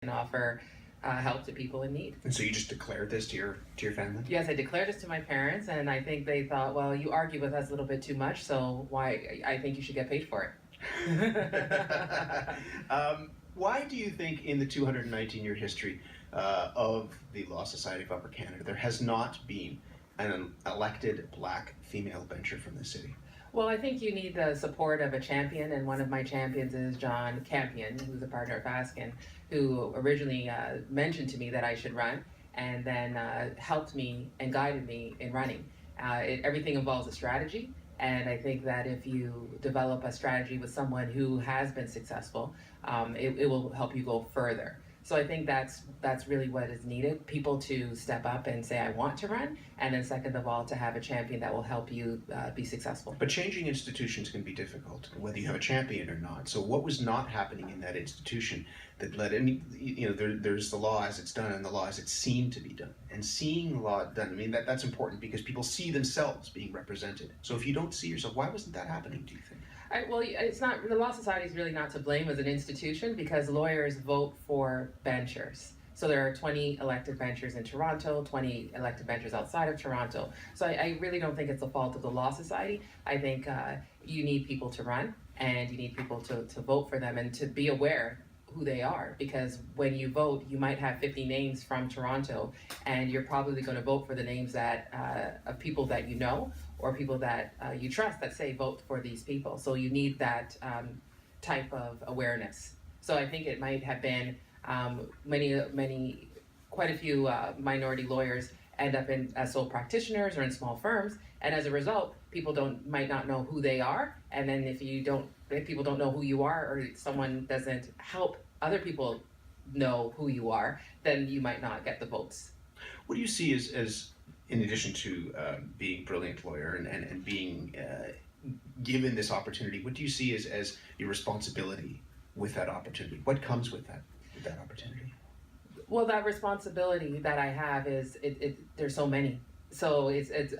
and offer help to people in need. And so you just declared this to your family? Yes, I declared this to my parents, and I think they thought, well, you argue with us a little bit too much, so why? I think you should get paid for it. Why do you think in the 219-year history of the Law Society of Upper Canada, there has not been an elected black female bencher from the city? Well, I think you need the support of a champion, and one of my champions is John Campion, who's a partner of Fasken, who originally mentioned to me that I should run, and then helped me and guided me in running. Everything involves a strategy, and I think that if you develop a strategy with someone who has been successful, it will help you go further. So I think that's really what is needed, people to step up and say, I want to run, and then second of all, to have a champion that will help you be successful. But changing institutions can be difficult, whether you have a champion or not. So what was not happening in that institution that led, there's the law as it's done and the law as it's seen to be done. And seeing the law done, that's important because people see themselves being represented. So if you don't see yourself, why wasn't that happening, do you think? Well, it's not, the Law Society is really not to blame as an institution because lawyers vote for benchers. So there are 20 elected benchers in Toronto, 20 elected benchers outside of Toronto. So I really don't think it's the fault of the Law Society. I think you need people to run and you need people to vote for them and to be aware who they are, because when you vote, you might have 50 names from Toronto and you're probably going to vote for the names that of people that you know or people that you trust that say vote for these people. So you need that type of awareness. So I think it might have been quite a few minority lawyers end up as sole practitioners or in small firms, and as a result, people might not know who they are. And then if people don't know who you are, or someone doesn't help other people know who you are, then you might not get the votes. What do you see as in addition to being a brilliant lawyer and being given this opportunity, what do you see as your responsibility with that opportunity? What comes with that opportunity? Well, that responsibility that I have is there's so many. So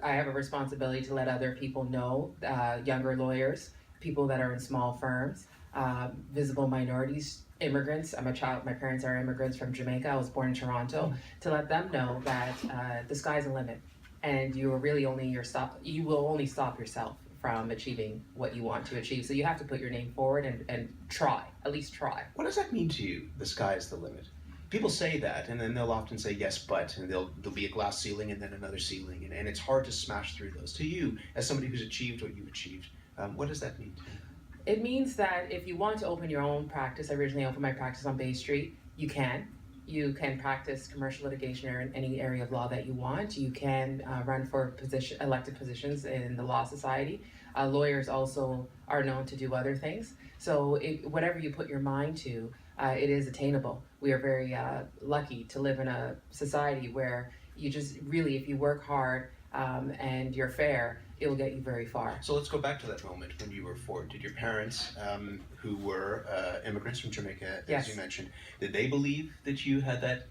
I have a responsibility to let other people know, younger lawyers, people that are in small firms, visible minorities, immigrants. I'm a child, my parents are immigrants from Jamaica. I was born in Toronto. To let them know that the sky's the limit, and you are really you will only stop yourself from achieving what you want to achieve. So you have to put your name forward and try, at least try. What does that mean to you, the sky is the limit? People say that, and then they'll often say yes, but, and there'll be a glass ceiling and then another ceiling, and it's hard to smash through those. To you, as somebody who's achieved what you've achieved, what does that mean to you? It means that if you want to open your own practice, I originally opened my practice on Bay Street, you can. You can practice commercial litigation or in any area of law that you want. You can run for elected positions in the Law Society. Lawyers also are known to do other things. So whatever you put your mind to, it is attainable. We are very lucky to live in a society where you just really, if you work hard and you're fair, it will get you very far. So let's go back to that moment when you were 4. Did your parents, who were immigrants from Jamaica, yes, as you mentioned, did they believe that you had that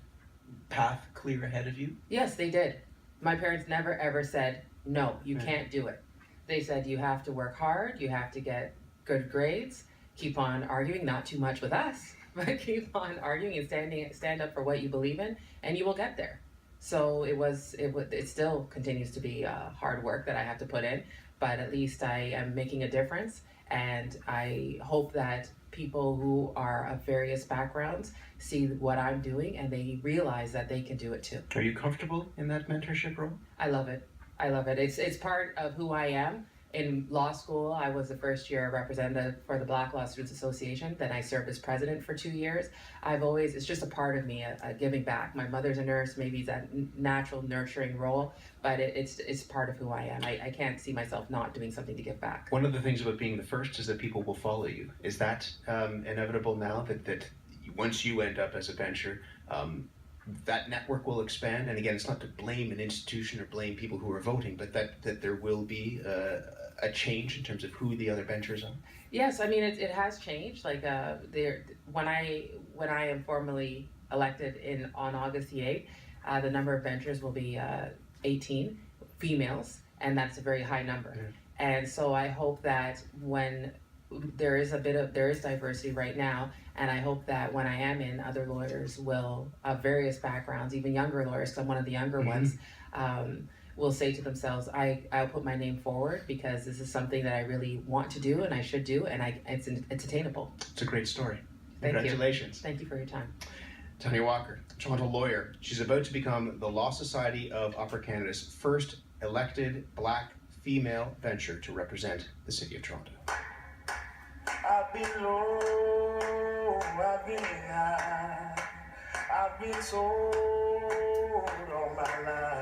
path clear ahead of you? Yes, they did. My parents never ever said, no, you can't do it. They said you have to work hard, you have to get good grades, keep on arguing, not too much with us, but keep on arguing and stand up for what you believe in, and you will get there. So it still continues to be hard work that I have to put in, but at least I am making a difference, and I hope that people who are of various backgrounds see what I'm doing and they realize that they can do it too. Are you comfortable in that mentorship role? I love it. I love it. It's part of who I am. In law school, I was the first year representative for the Black Law Students Association. Then I served as president for 2 years. It's just a part of me, a giving back. My mother's a nurse, maybe it's that natural nurturing role, but it's part of who I am. I can't see myself not doing something to give back. One of the things about being the first is that people will follow you. Is that inevitable now that once you end up as a bencher, that network will expand? And again, it's not to blame an institution or blame people who are voting, but that there will be a change in terms of who the other benchers are? Yes, I mean it has changed. Like when I am formally elected on August the 8th, the number of benchers will be 18 females, and that's a very high number. Mm-hmm. And so I hope that when there is diversity right now, and I hope that when I am in, other lawyers will, of various backgrounds, even younger lawyers, because I'm one of the younger ones, will say to themselves, I'll put my name forward because this is something that I really want to do and I should do, and it's attainable. It's a great story. Thank you. Congratulations. Thank you for your time. Tanya Walker, Toronto lawyer. She's about to become the Law Society of Upper Canada's first elected Black female venture to represent the City of Toronto. I've been low, I've been high, I've been sold all my life.